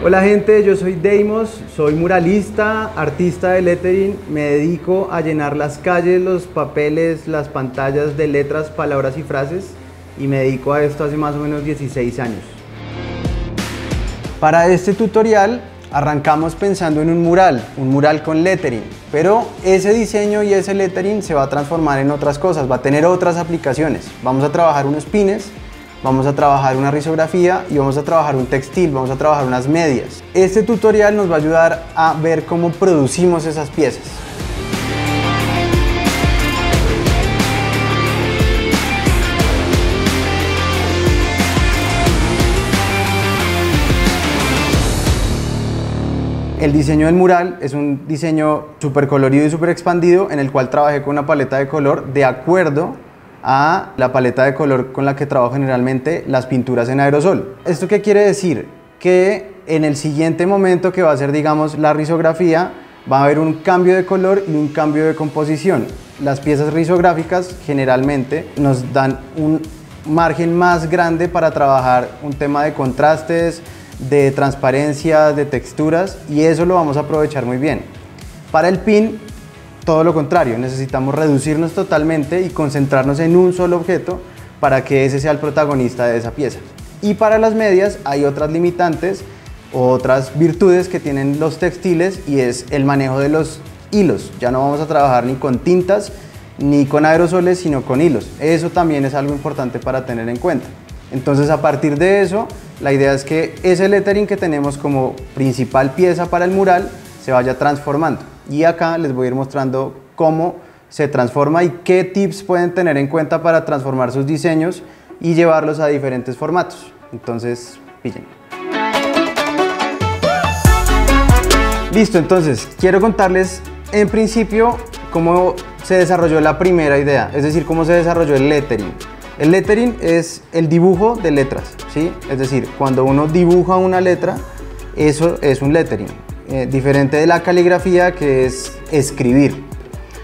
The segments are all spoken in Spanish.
Hola gente, yo soy Deimos, soy muralista, artista de lettering, me dedico a llenar las calles, los papeles, las pantallas de letras, palabras y frases y me dedico a esto hace más o menos 16 años. Para este tutorial arrancamos pensando en un mural con lettering, pero ese diseño y ese lettering se va a transformar en otras cosas, va a tener otras aplicaciones. Vamos a trabajar unos pines, vamos a trabajar una risografía y vamos a trabajar un textil, vamos a trabajar unas medias. Este tutorial nos va a ayudar a ver cómo producimos esas piezas. El diseño del mural es un diseño súper colorido y súper expandido en el cual trabajé con una paleta de color de acuerdo a la paleta de color con la que trabajo generalmente las pinturas en aerosol. ¿Esto qué quiere decir? Que en el siguiente momento que va a ser, digamos, la risografía, va a haber un cambio de color y un cambio de composición. Las piezas risográficas generalmente nos dan un margen más grande para trabajar un tema de contrastes, de transparencia, de texturas, y eso lo vamos a aprovechar muy bien. Para el pin, todo lo contrario, necesitamos reducirnos totalmente y concentrarnos en un solo objeto para que ese sea el protagonista de esa pieza. Y para las medias hay otras limitantes, otras virtudes que tienen los textiles, y es el manejo de los hilos. Ya no vamos a trabajar ni con tintas ni con aerosoles, sino con hilos. Eso también es algo importante para tener en cuenta. Entonces, a partir de eso, la idea es que ese lettering que tenemos como principal pieza para el mural se vaya transformando. Y acá les voy a ir mostrando cómo se transforma y qué tips pueden tener en cuenta para transformar sus diseños y llevarlos a diferentes formatos. Entonces, pillen. Listo, entonces, quiero contarles en principio cómo se desarrolló la primera idea, es decir, cómo se desarrolló el lettering. El lettering es el dibujo de letras, ¿sí? Es decir, cuando uno dibuja una letra, eso es un lettering. Diferente de la caligrafía, que es escribir.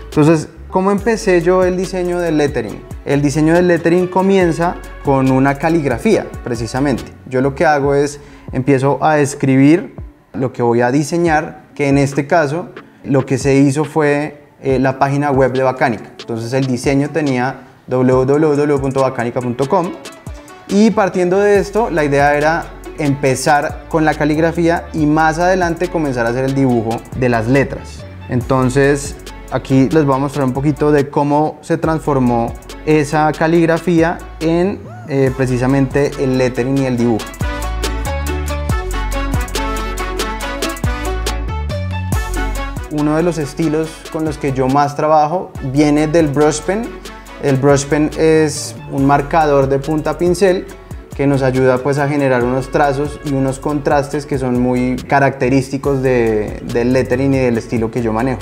Entonces, ¿cómo empecé yo el diseño del lettering? El diseño del lettering comienza con una caligrafía, precisamente. Yo lo que hago es, empiezo a escribir lo que voy a diseñar, que en este caso, lo que se hizo fue la página web de Bacánica. Entonces, el diseño tenía www.bacanica.com, y partiendo de esto, la idea era empezar con la caligrafía y más adelante comenzar a hacer el dibujo de las letras. Entonces, aquí les voy a mostrar un poquito de cómo se transformó esa caligrafía en precisamente el lettering y el dibujo. Uno de los estilos con los que yo más trabajo viene del brush pen. El brush pen es un marcador de punta pincel que nos ayuda pues a generar unos trazos y unos contrastes que son muy característicos del lettering y del estilo que yo manejo,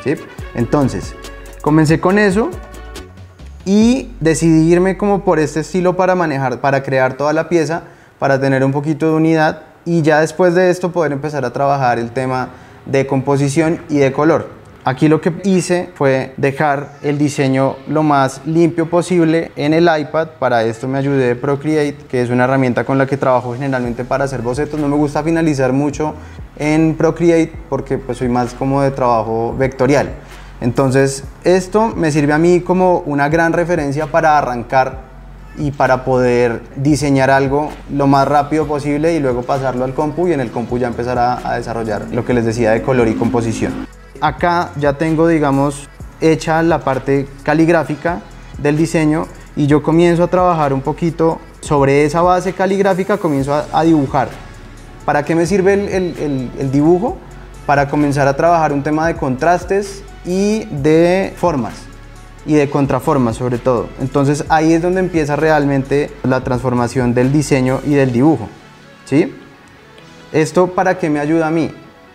¿sí? Entonces, comencé con eso y decidí irme como por este estilo para crear toda la pieza, para tener un poquito de unidad, y ya después de esto poder empezar a trabajar el tema de composición y de color. Aquí lo que hice fue dejar el diseño lo más limpio posible en el iPad. Para esto me ayudé de Procreate, que es una herramienta con la que trabajo generalmente para hacer bocetos. No me gusta finalizar mucho en Procreate porque pues soy más como de trabajo vectorial. Entonces esto me sirve a mí como una gran referencia para arrancar y para poder diseñar algo lo más rápido posible y luego pasarlo al compu, y en el compu ya empezar a desarrollar lo que les decía de color y composición. Acá ya tengo, digamos, hecha la parte caligráfica del diseño, y yo comienzo a trabajar un poquito sobre esa base caligráfica, comienzo a dibujar. ¿Para qué me sirve el dibujo? Para comenzar a trabajar un tema de contrastes y de formas, y de contraformas sobre todo. Entonces ahí es donde empieza realmente la transformación del diseño y del dibujo, ¿sí? ¿Esto para qué me ayuda a mí?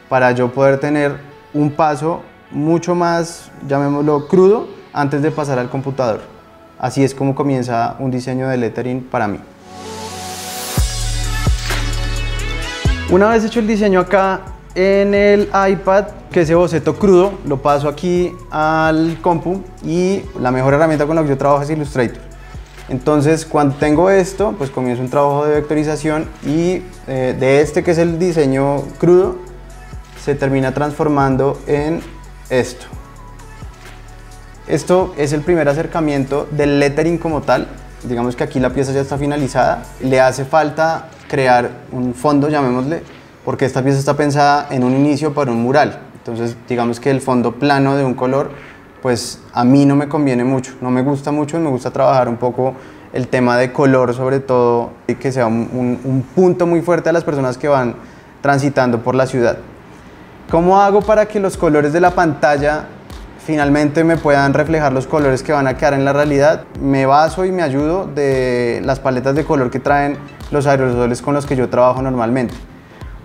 Para yo poder tener un paso mucho más, llamémoslo, crudo, antes de pasar al computador. Así es como comienza un diseño de lettering para mí. Una vez hecho el diseño acá en el iPad, que ese boceto crudo lo paso aquí al compu, y la mejor herramienta con la que yo trabajo es Illustrator. Entonces, cuando tengo esto, pues comienzo un trabajo de vectorización y de este, que es el diseño crudo, se termina transformando en esto. Esto es el primer acercamiento del lettering como tal. Digamos que aquí la pieza ya está finalizada. Le hace falta crear un fondo, llamémosle, porque esta pieza está pensada en un inicio para un mural. Entonces, digamos que el fondo plano de un color, pues a mí no me conviene mucho, no me gusta mucho, me gusta trabajar un poco el tema de color, sobre todo, y que sea un punto muy fuerte a las personas que van transitando por la ciudad. ¿Cómo hago para que los colores de la pantalla finalmente me puedan reflejar los colores que van a quedar en la realidad? Me baso y me ayudo de las paletas de color que traen los aerosoles con los que yo trabajo normalmente.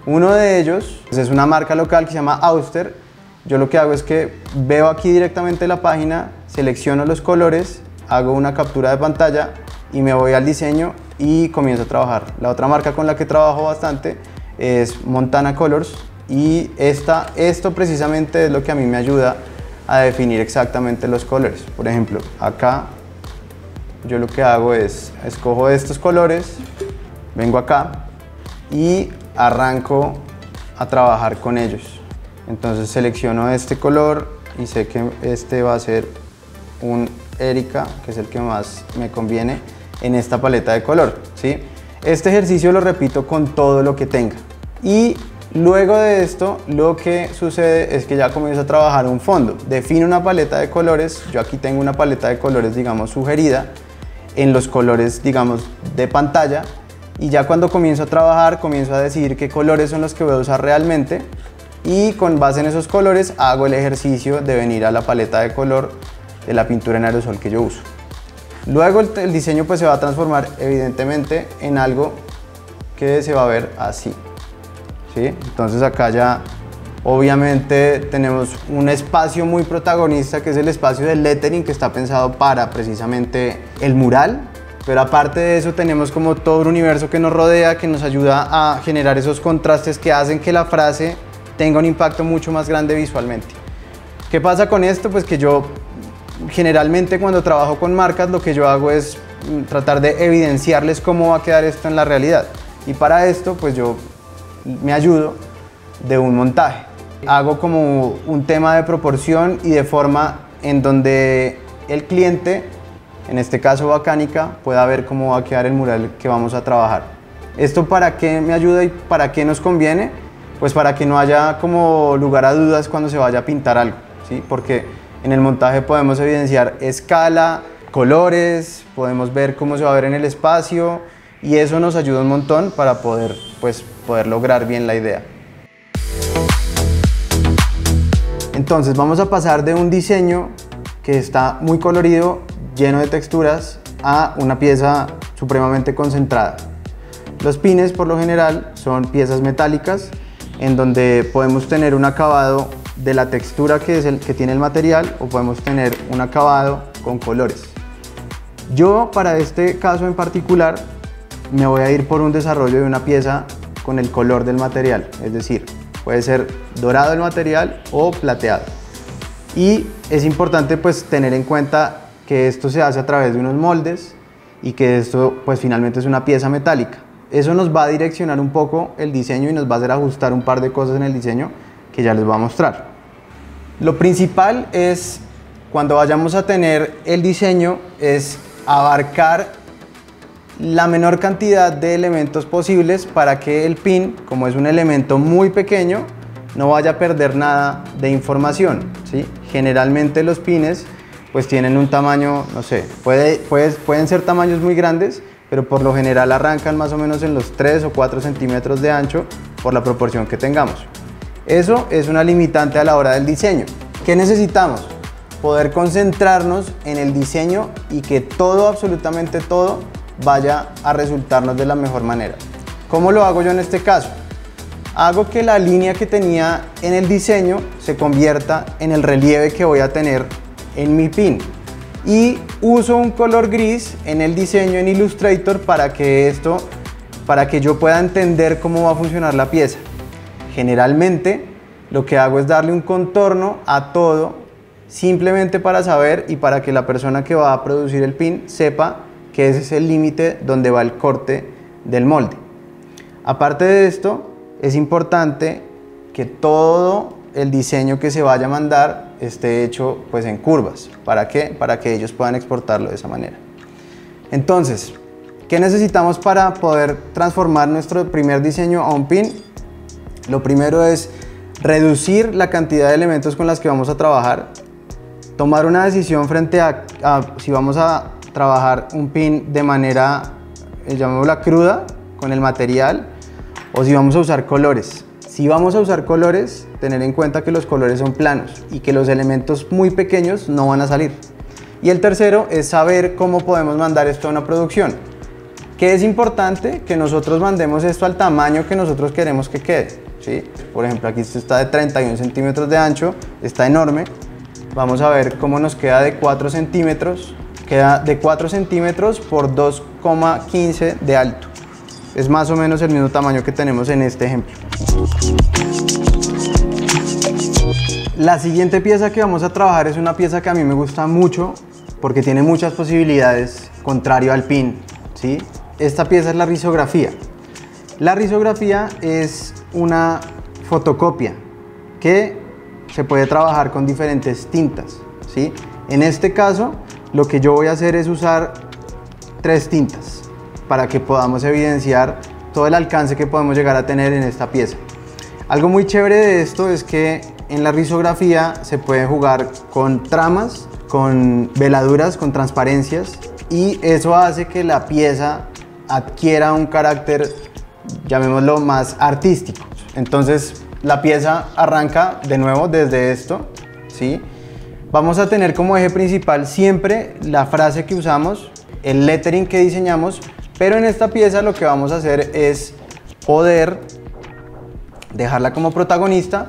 Uno de ellos es una marca local que se llama Auster. Yo lo que hago es que veo aquí directamente la página, selecciono los colores, hago una captura de pantalla y me voy al diseño y comienzo a trabajar. La otra marca con la que trabajo bastante es Montana Colors y esto precisamente es lo que a mí me ayuda a definir exactamente los colores. Por ejemplo, acá yo lo que hago es escojo estos colores, vengo acá y arranco a trabajar con ellos. Entonces selecciono este color y sé que este va a ser un Erika, que es el que más me conviene en esta paleta de color, ¿sí? Este ejercicio lo repito con todo lo que tenga. Y luego de esto, lo que sucede es que ya comienzo a trabajar un fondo. Defino una paleta de colores. Yo aquí tengo una paleta de colores, digamos, sugerida en los colores, digamos, de pantalla. Y ya cuando comienzo a trabajar, comienzo a decidir qué colores son los que voy a usar realmente. Y con base en esos colores, hago el ejercicio de venir a la paleta de color de la pintura en aerosol que yo uso. Luego el diseño pues se va a transformar evidentemente en algo que se va a ver así, ¿sí? Entonces acá ya obviamente tenemos un espacio muy protagonista, que es el espacio del lettering, que está pensado para precisamente el mural. Pero aparte de eso tenemos como todo un universo que nos rodea, que nos ayuda a generar esos contrastes que hacen que la frase tenga un impacto mucho más grande visualmente. ¿Qué pasa con esto? Pues que yo generalmente cuando trabajo con marcas lo que yo hago es tratar de evidenciarles cómo va a quedar esto en la realidad. Y para esto pues yo me ayudo de un montaje. Hago como un tema de proporción y de forma en donde el cliente, en este caso Bacánica, pueda ver cómo va a quedar el mural que vamos a trabajar. ¿Esto para qué me ayuda y para qué nos conviene? Pues para que no haya como lugar a dudas cuando se vaya a pintar algo, ¿sí? Porque en el montaje podemos evidenciar escala, colores, podemos ver cómo se va a ver en el espacio y eso nos ayuda un montón para poder lograr bien la idea. Entonces vamos a pasar de un diseño que está muy colorido, lleno de texturas, a una pieza supremamente concentrada. Los pines por lo general son piezas metálicas en donde podemos tener un acabado de la textura que es el que tiene el material o podemos tener un acabado con colores. Yo para este caso en particular me voy a ir por un desarrollo de una pieza con el color del material, es decir, puede ser dorado el material o plateado. Y es importante pues tener en cuenta que esto se hace a través de unos moldes y que esto pues finalmente es una pieza metálica. Eso nos va a direccionar un poco el diseño y nos va a hacer ajustar un par de cosas en el diseño que ya les voy a mostrar. Lo principal es, cuando vayamos a tener el diseño, es abarcar la menor cantidad de elementos posibles para que el pin, como es un elemento muy pequeño, no vaya a perder nada de información, ¿sí? Generalmente los pines pues tienen un tamaño, no sé, pueden ser tamaños muy grandes, pero por lo general arrancan más o menos en los 3 o 4 centímetros de ancho por la proporción que tengamos. Eso es una limitante a la hora del diseño. ¿Qué necesitamos? Poder concentrarnos en el diseño y que todo, absolutamente todo, vaya a resultarnos de la mejor manera. ¿Cómo lo hago yo en este caso? Hago que la línea que tenía en el diseño se convierta en el relieve que voy a tener en mi pin. Y uso un color gris en el diseño en Illustrator para que yo pueda entender cómo va a funcionar la pieza. Generalmente lo que hago es darle un contorno a todo simplemente para saber y para que la persona que va a producir el pin sepa que ese es el límite donde va el corte del molde. Aparte de esto, es importante que todo el diseño que se vaya a mandar esté hecho pues en curvas. ¿Para qué? Para que ellos puedan exportarlo de esa manera. Entonces, ¿qué necesitamos para poder transformar nuestro primer diseño a un pin? Lo primero es reducir la cantidad de elementos con las que vamos a trabajar, tomar una decisión frente a si vamos a trabajar un pin de manera, llamémosla cruda, con el material, o si vamos a usar colores. Si vamos a usar colores, tener en cuenta que los colores son planos y que los elementos muy pequeños no van a salir. Y el tercero es saber cómo podemos mandar esto a una producción. Que es importante que nosotros mandemos esto al tamaño que nosotros queremos que quede, ¿sí? Por ejemplo, aquí esto está de 31 centímetros de ancho, está enorme. Vamos a ver cómo nos queda de 4 centímetros. Queda de 4 centímetros por 2,15 de alto. Es más o menos el mismo tamaño que tenemos en este ejemplo. La siguiente pieza que vamos a trabajar es una pieza que a mí me gusta mucho porque tiene muchas posibilidades, contrario al pin, ¿sí? Esta pieza es la risografía. La risografía es una fotocopia que se puede trabajar con diferentes tintas, ¿sí? En este caso, lo que yo voy a hacer es usar 3 tintas para que podamos evidenciar todo el alcance que podemos llegar a tener en esta pieza. Algo muy chévere de esto es que en la risografía se puede jugar con tramas, con veladuras, con transparencias, y eso hace que la pieza adquiera un carácter, llamémoslo, más artístico. Entonces la pieza arranca de nuevo desde esto, ¿sí? Vamos a tener como eje principal siempre la frase que usamos, el lettering que diseñamos, pero en esta pieza lo que vamos a hacer es poder dejarla como protagonista,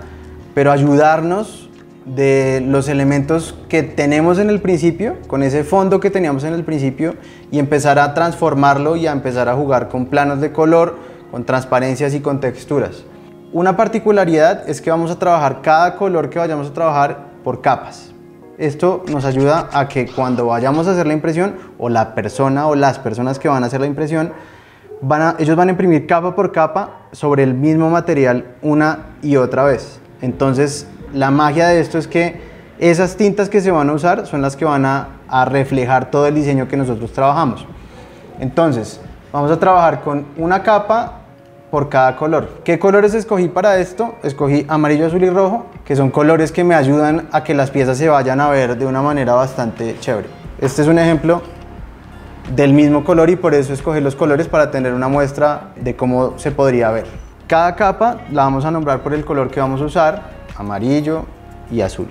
pero ayudarnos de los elementos que tenemos en el principio, con ese fondo que teníamos en el principio, y empezar a transformarlo y a empezar a jugar con planos de color, con transparencias y con texturas. Una particularidad es que vamos a trabajar cada color que vayamos a trabajar por capas. Esto nos ayuda a que cuando vayamos a hacer la impresión, o la persona o las personas que van a hacer la impresión, ellos van a imprimir capa por capa sobre el mismo material una y otra vez. Entonces la magia de esto es que esas tintas que se van a usar son las que van a reflejar todo el diseño que nosotros trabajamos. Entonces vamos a trabajar con una capa por cada color. ¿Qué colores escogí para esto? Escogí amarillo, azul y rojo, que son colores que me ayudan a que las piezas se vayan a ver de una manera bastante chévere. Este es un ejemplo del mismo color y por eso escogí los colores para tener una muestra de cómo se podría ver. Cada capa la vamos a nombrar por el color que vamos a usar, amarillo y azul.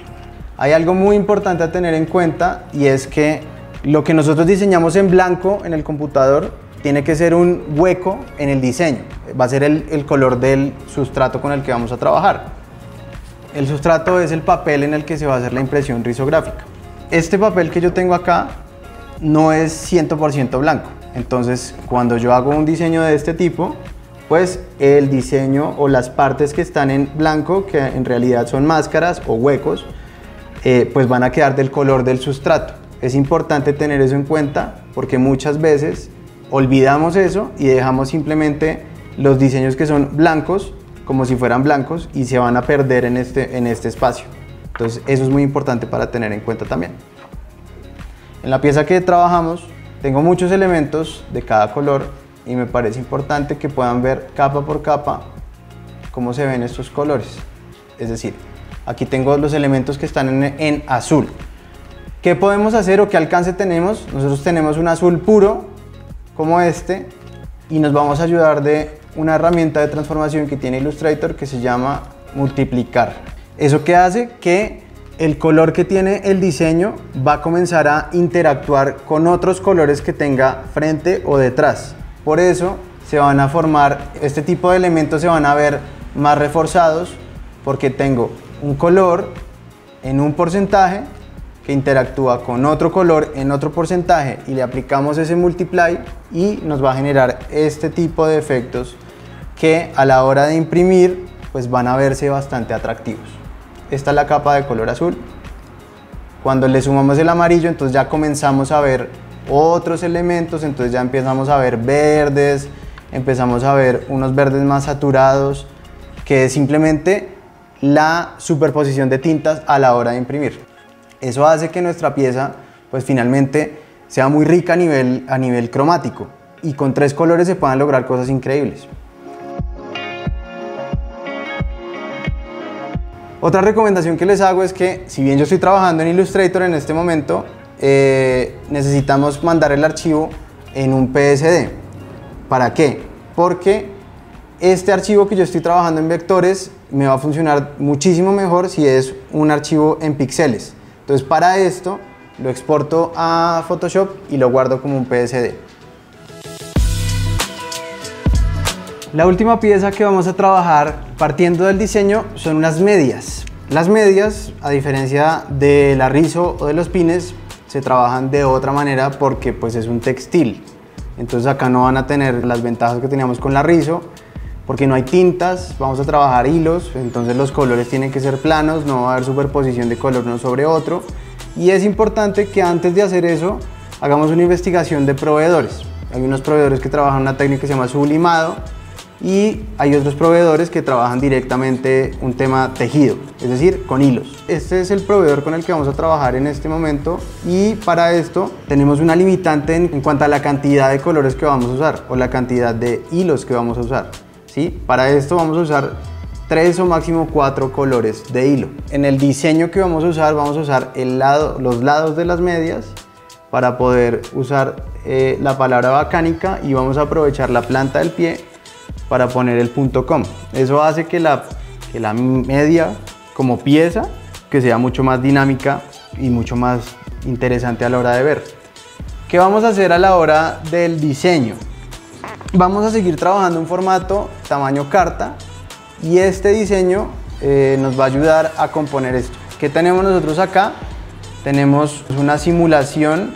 Hay algo muy importante a tener en cuenta y es que lo que nosotros diseñamos en blanco en el computador tiene que ser un hueco en el diseño. Va a ser el color del sustrato con el que vamos a trabajar. El sustrato es el papel en el que se va a hacer la impresión risográfica. Este papel que yo tengo acá no es 100% blanco. Entonces, cuando yo hago un diseño de este tipo, pues el diseño o las partes que están en blanco, que en realidad son máscaras o huecos, pues van a quedar del color del sustrato. Es importante tener eso en cuenta porque muchas veces olvidamos eso y dejamos simplemente los diseños que son blancos como si fueran blancos y se van a perder en este espacio. Entonces eso es muy importante para tener en cuenta también. En la pieza que trabajamos tengo muchos elementos de cada color y me parece importante que puedan ver capa por capa cómo se ven estos colores. Es decir, aquí tengo los elementos que están en azul. ¿Qué podemos hacer o qué alcance tenemos? Nosotros tenemos un azul puro como este y nos vamos a ayudar de una herramienta de transformación que tiene Illustrator que se llama multiplicar. ¿Eso qué hace? Que el color que tiene el diseño va a comenzar a interactuar con otros colores que tenga frente o detrás. Por eso se van a formar, este tipo de elementos se van a ver más reforzados porque tengo un color en un porcentaje que interactúa con otro color en otro porcentaje y le aplicamos ese multiply y nos va a generar este tipo de efectos que a la hora de imprimir pues van a verse bastante atractivos. Esta es la capa de color azul. Cuando le sumamos el amarillo, entonces ya comenzamos a ver otros elementos, entonces ya empezamos a ver verdes, empezamos a ver unos verdes más saturados, que es simplemente la superposición de tintas a la hora de imprimir. Eso hace que nuestra pieza pues finalmente sea muy rica a nivel cromático, y con 3 colores se puedan lograr cosas increíbles. Otra recomendación que les hago es que, si bien yo estoy trabajando en Illustrator en este momento, necesitamos mandar el archivo en un PSD. ¿Para qué? Porque este archivo que yo estoy trabajando en vectores me va a funcionar muchísimo mejor si es un archivo en píxeles. Entonces, para esto lo exporto a Photoshop y lo guardo como un PSD. La última pieza que vamos a trabajar partiendo del diseño son unas medias. Las medias, a diferencia de la rizo o de los pines, se trabajan de otra manera porque pues es un textil. Entonces acá no van a tener las ventajas que teníamos con la rizo, porque no hay tintas, vamos a trabajar hilos, entonces los colores tienen que ser planos, no va a haber superposición de color uno sobre otro. Y es importante que antes de hacer eso hagamos una investigación de proveedores. Hay unos proveedores que trabajan una técnica que se llama sublimado, y hay otros proveedores que trabajan directamente un tema tejido, es decir, con hilos. Este es el proveedor con el que vamos a trabajar en este momento, y para esto tenemos una limitante en cuanto a la cantidad de colores que vamos a usar o la cantidad de hilos que vamos a usar, ¿sí? Para esto vamos a usar 3 o máximo 4 colores de hilo. En el diseño que vamos a usar los lados de las medias para poder usar la palabra bacánica, y vamos a aprovechar la planta del pie para poner el .com. Eso hace que la media como pieza que sea mucho más dinámica y mucho más interesante a la hora de ver. ¿Qué vamos a hacer a la hora del diseño? Vamos a seguir trabajando en formato tamaño carta, y este diseño nos va a ayudar a componer esto. ¿Qué tenemos nosotros acá? Tenemos una simulación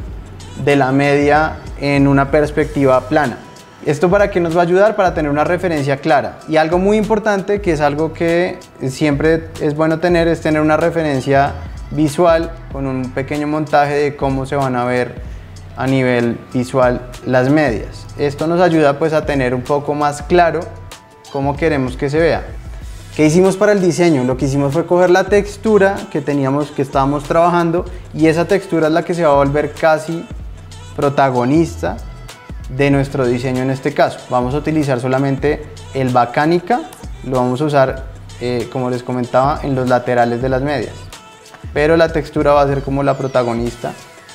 de la media en una perspectiva plana. ¿Esto para qué nos va a ayudar? Para tener una referencia clara. Y algo muy importante, que es algo que siempre es bueno tener, es tener una referencia visual con un pequeño montaje de cómo se van a ver a nivel visual las medias. Esto nos ayuda pues a tener un poco más claro cómo queremos que se vea. ¿Qué hicimos para el diseño? Lo que hicimos fue coger la textura que estábamos trabajando, y esa textura es la que se va a volver casi protagonista de nuestro diseño. En este caso vamos a utilizar solamente el bacánica, lo vamos a usar como les comentaba en los laterales de las medias, pero la textura va a ser como la protagonista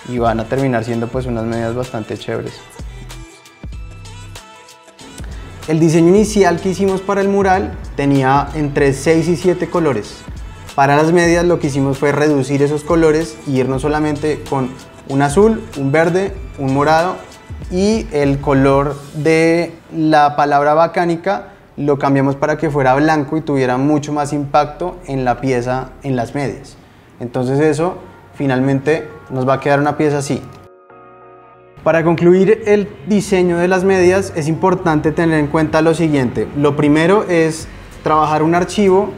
y van a terminar siendo pues unas medias bastante chéveres. El diseño inicial que hicimos para el mural tenía entre 6 y 7 colores. Para las medias lo que hicimos fue reducir esos colores y irnos solamente con un azul, un verde, un morado, y el color de la palabra bacánica lo cambiamos para que fuera blanco y tuviera mucho más impacto en la pieza, en las medias. Entonces eso finalmente nos va a quedar una pieza así. Para concluir el diseño de las medias es importante tener en cuenta lo siguiente. Lo primero es trabajar un archivo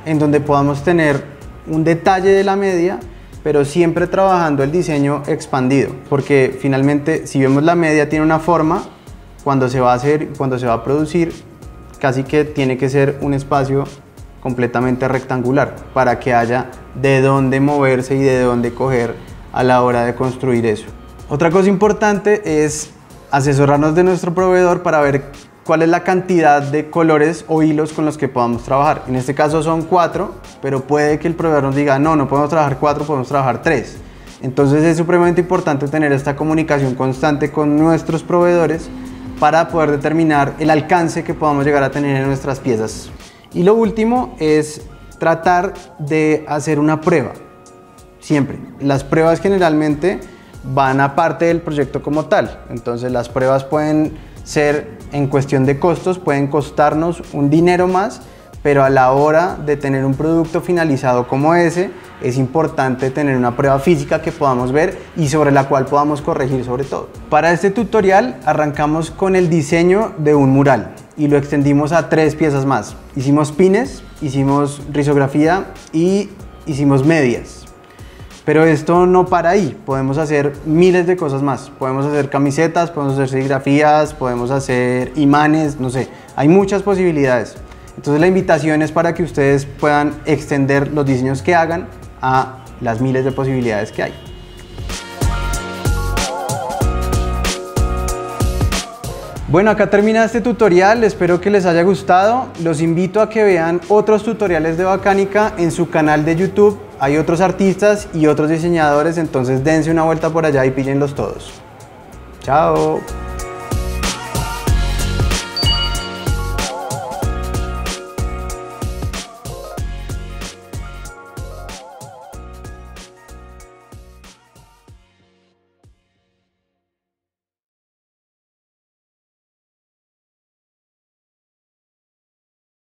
en donde podamos tener un detalle de la media, pero siempre trabajando el diseño expandido, porque finalmente si vemos la media tiene una forma, cuando se va a producir, casi que tiene que ser un espacio completamente rectangular para que haya de dónde moverse y de dónde coger a la hora de construir eso. Otra cosa importante es asesorarnos de nuestro proveedor para ver cuál es la cantidad de colores o hilos con los que podamos trabajar. En este caso son 4, pero puede que el proveedor nos diga no podemos trabajar 4, podemos trabajar 3. Entonces es supremamente importante tener esta comunicación constante con nuestros proveedores para poder determinar el alcance que podamos llegar a tener en nuestras piezas. Y lo último es tratar de hacer una prueba. Siempre. Las pruebas generalmente van aparte del proyecto como tal. Entonces las pruebas pueden ser en cuestión de costos, pueden costarnos un dinero más, pero a la hora de tener un producto finalizado como ese, es importante tener una prueba física que podamos ver y sobre la cual podamos corregir sobre todo. Para este tutorial arrancamos con el diseño de un mural y lo extendimos a 3 piezas más. Hicimos pines, hicimos risografía y hicimos medias. Pero esto no para ahí, podemos hacer miles de cosas más. Podemos hacer camisetas, podemos hacer serigrafías, podemos hacer imanes, no sé, hay muchas posibilidades. Entonces la invitación es para que ustedes puedan extender los diseños que hagan a las miles de posibilidades que hay. Bueno, acá termina este tutorial, espero que les haya gustado. Los invito a que vean otros tutoriales de Bacánica en su canal de YouTube. Hay otros artistas y otros diseñadores, entonces dense una vuelta por allá y píllenlos todos. Chao.